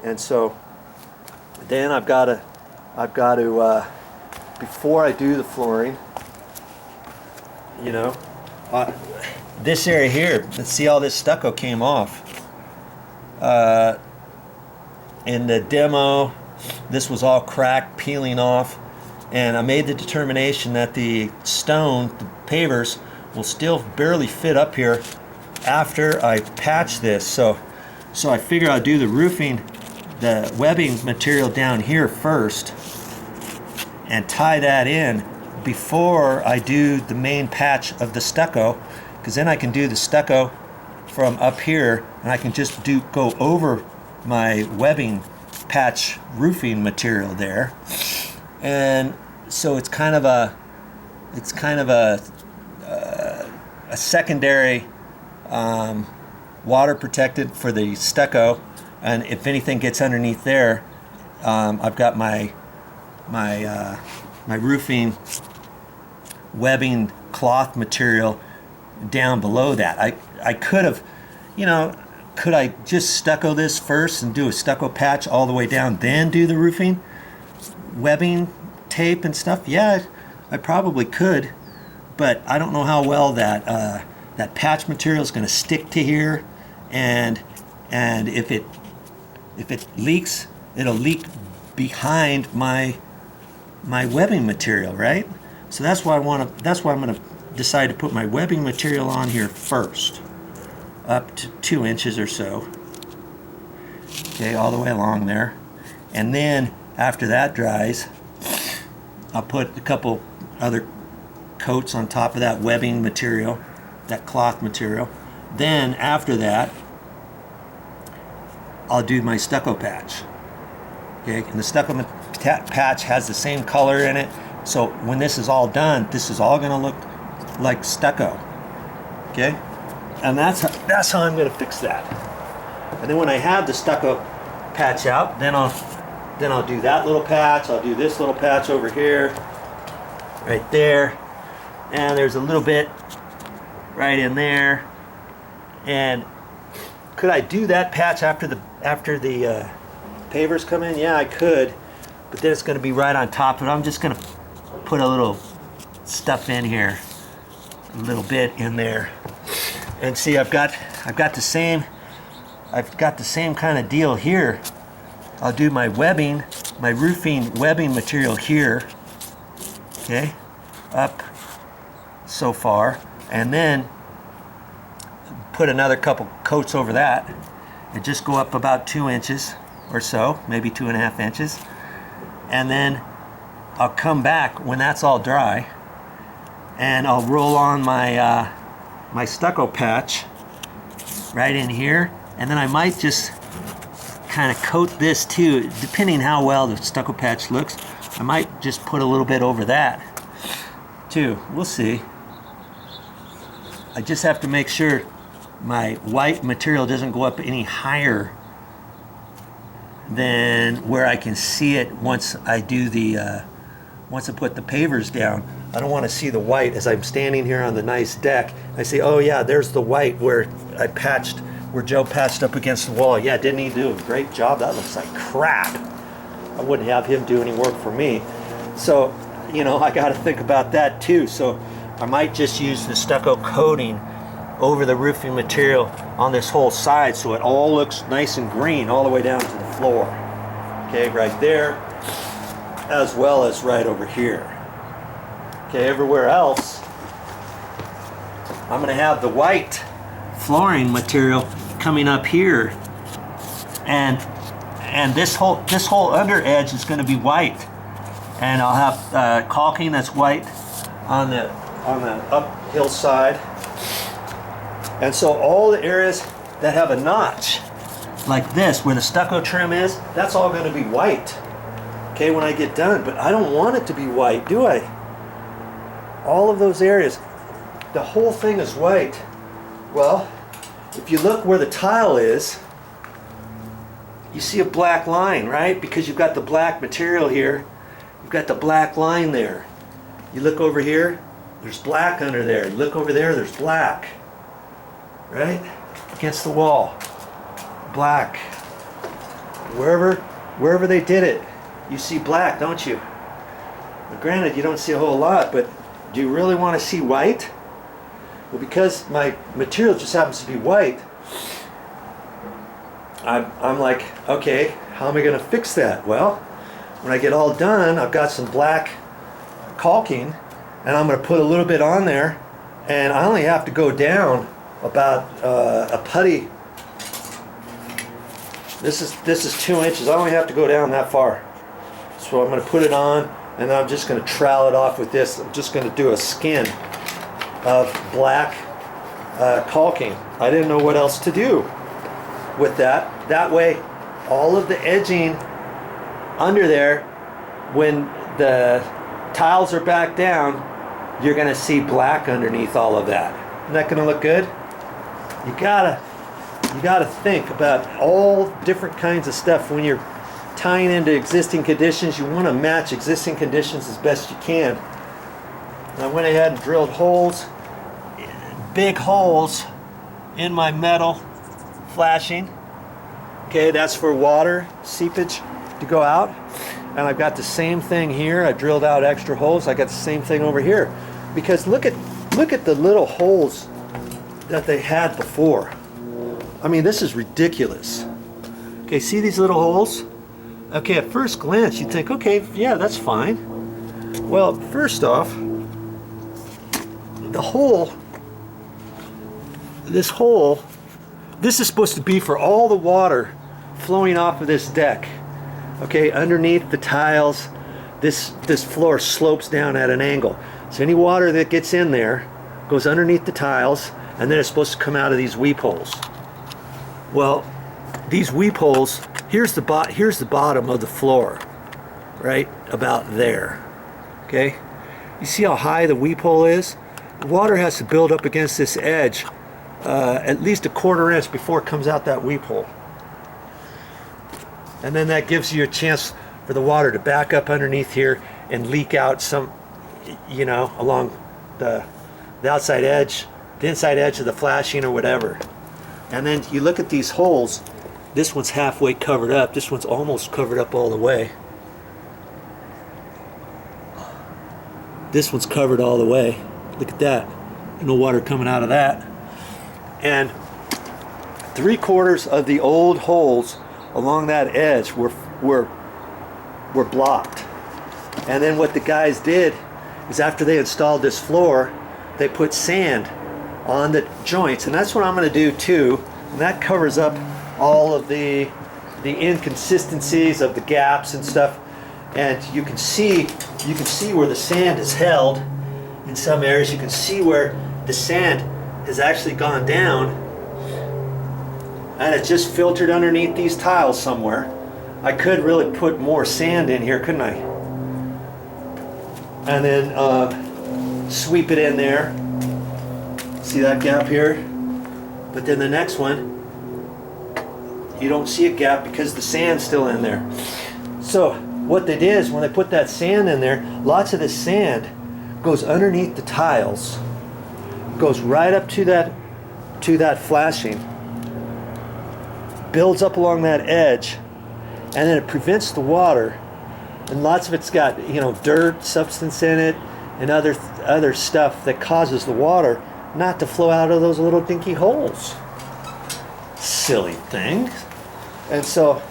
And so then I've got to before I do the flooring, you know, this area here, let's see, all this stucco came off. In the demo, this was all cracked, peeling off, and I made the determination that the stone, the pavers, will still barely fit up here after I patch this. So I figure I'll do the roofing, the webbing material down here first, and tie that in before I do the main patch of the stucco, because then I can do the stucco from up here, and I can just go over my webbing patch roofing material there. And so it's kind of a secondary water protected for the stucco, and if anything gets underneath there, I've got my roofing webbing cloth material down below that. I could have, you know, could I just stucco this first and do a stucco patch all the way down, then do the roofing webbing tape and stuff? Yeah, I probably could, but I don't know how well that that patch material is going to stick to here, and if it leaks, it'll leak behind my webbing material, right? So that's why I'm going to decide to put my webbing material on here first, up to 2 inches or so. Okay, all the way along there. And then after that dries, I'll put a couple other coats on top of that webbing material, that cloth material. Then after that, I'll do my stucco patch. Okay, and the stucco patch has the same color in it, so when this is all done, this is all going to look like stucco. Okay, and that's how I'm going to fix that. And then when I have the stucco patch out, then I'll do that little patch. I'll do this little patch over here, right there, and there's a little bit right in there. And could I do that patch after the pavers come in? Yeah, I could, but then it's going to be right on top of it. I'm just going to put a little stuff in here, a little bit in there, and see, I've got the same kind of deal here. I'll do my webbing, my roofing webbing material here, okay, up so far, and then put another couple coats over that, and just go up about 2 inches or so, maybe 2.5 inches, and then I'll come back when that's all dry, and I'll roll on my my stucco patch right in here, and then I might just kind of coat this too, depending how well the stucco patch looks. I might just put a little bit over that too. We'll see. I just have to make sure my white material doesn't go up any higher than where I can see it once I do the once I put the pavers down. I don't want to see the white as I'm standing here on the nice deck. I say, oh yeah, there's the white where I patched, where Joe patched up against the wall. Yeah, didn't he do a great job? That looks like crap. I wouldn't have him do any work for me. So, you know, I got to think about that too. So I might just use the stucco coating over the roofing material on this whole side so it all looks nice and green all the way down to the floor. Okay, right there, as well as right over here. Okay, everywhere else, I'm going to have the white flooring material coming up here, and this whole under edge is going to be white, and I'll have caulking that's white on the uphill side, and so all the areas that have a notch like this where the stucco trim is, that's all going to be white, okay, when I get done. But I don't want it to be white, do I? All of those areas, the whole thing is white. Well, if you look where the tile is, you see a black line, right? Because you've got the black material here, you've got the black line there. You look over here, there's black under there. You look over there, there's black, right? Against the wall, black. wherever they did it, you see black, don't you? Well, granted, you don't see a whole lot, but do you really want to see white? Well, because my material just happens to be white, I'm like, okay, how am I going to fix that? Well, when I get all done, I've got some black caulking, and I'm going to put a little bit on there, and I only have to go down about a putty. This is 2 inches. I only have to go down that far. So I'm going to put it on, and I'm just going to trowel it off with this. I'm just going to do a skin of black caulking. I didn't know what else to do with that. That way, all of the edging under there, when the tiles are back down, you're going to see black underneath all of that. Isn't that going to look good? You gotta think about all different kinds of stuff when you're tying into existing conditions. You want to match existing conditions as best you can. And I went ahead and drilled holes, big holes in my metal flashing. Okay, that's for water seepage to go out. And I've got the same thing here. I drilled out extra holes. I got the same thing over here. Because look at the little holes that they had before. I mean, this is ridiculous. Okay, see these little holes? Okay, at first glance you'd think, okay, yeah, that's fine. Well, first off, the hole, this is supposed to be for all the water flowing off of this deck. Okay, underneath the tiles, this floor slopes down at an angle. So any water that gets in there goes underneath the tiles, and then it's supposed to come out of these weep holes. Well, these weep holes, here's the bottom of the floor, right about there. Okay, you see how high the weep hole is? The water has to build up against this edge at least a 1/4 inch before it comes out that weep hole. And then that gives you a chance for the water to back up underneath here and leak out some, you know, along the outside edge, the inside edge of the flashing or whatever. And then you look at these holes, this one's halfway covered up, this one's almost covered up all the way. This one's covered all the way. Look at that. No water coming out of that. And 3/4 of the old holes along that edge were blocked. And then what the guys did is, after they installed this floor, they put sand on the joints, and that's what I'm going to do too. And that covers up all of the inconsistencies of the gaps and stuff. And you can see where the sand is held in some areas. You can see where the sand has actually gone down, and it just filtered underneath these tiles somewhere. I could really put more sand in here, couldn't I? And then sweep it in there. See that gap here? But then the next one, you don't see a gap because the sand's still in there. So what they did is, when they put that sand in there, lots of this sand goes underneath the tiles, goes right up to that flashing, builds up along that edge, and then it prevents the water. And lots of it's got, you know, dirt, substance in it, and other stuff that causes the water not to flow out of those little dinky holes. Silly thing. And so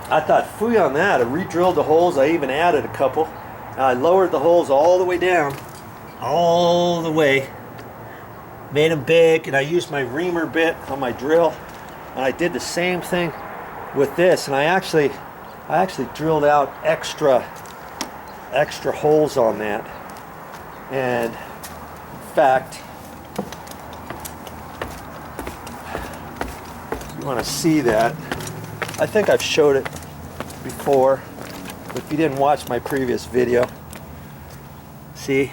I thought, phooey on that. I re-drilled the holes. I even added a couple. I lowered the holes all the way down, all the way, made them big, and I used my reamer bit on my drill, and I did the same thing with this. And I actually drilled out extra holes on that. And in fact, if you want to see that, I think I've showed it before, but if you didn't watch my previous video, see,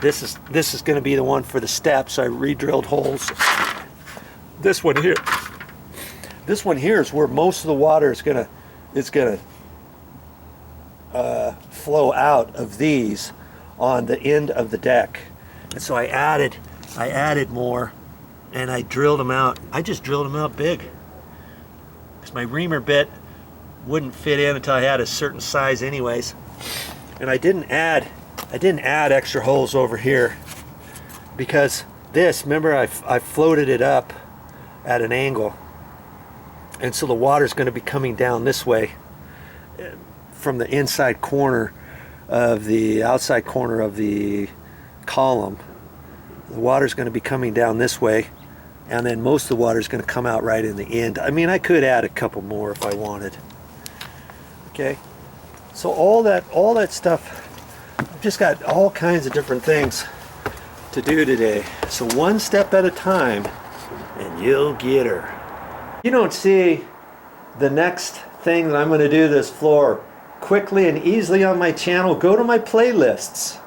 this is going to be the one for the steps. I re-drilled holes. This one here is where most of the water is gonna flow out of these on the end of the deck. And so I added more, and I drilled them out. I just drilled them out big. because my reamer bit wouldn't fit in until I had a certain size anyways. And I didn't add extra holes over here because this, remember I floated it up at an angle, and so the water's going to be coming down this way from the inside corner of the outside corner of the column. The water's going to be coming down this way, and then most of the water is going to come out right in the end. I mean, I could add a couple more if I wanted. Okay, so all that stuff, I've just got all kinds of different things to do today. So one step at a time, and you'll get her. You don't see the next thing that I'm going to do this floor quickly and easily on my channel, go to my playlists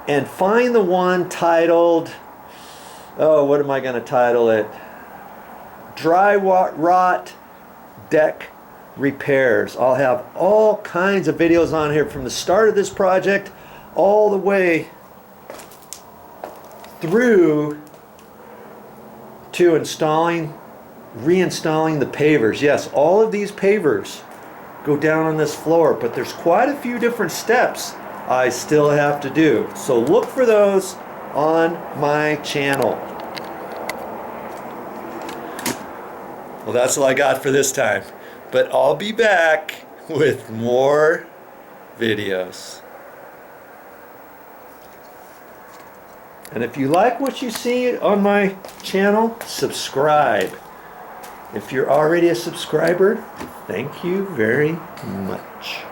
and find the one titled, oh, what am I going to title it? Dry rot deck repairs. I'll have all kinds of videos on here from the start of this project all the way through to reinstalling the pavers. Yes, all of these pavers go down on this floor, but there's quite a few different steps I still have to do. So look for those on my channel. Well, that's all I got for this time, but I'll be back with more videos. And if you like what you see on my channel, subscribe. If you're already a subscriber, thank you very much.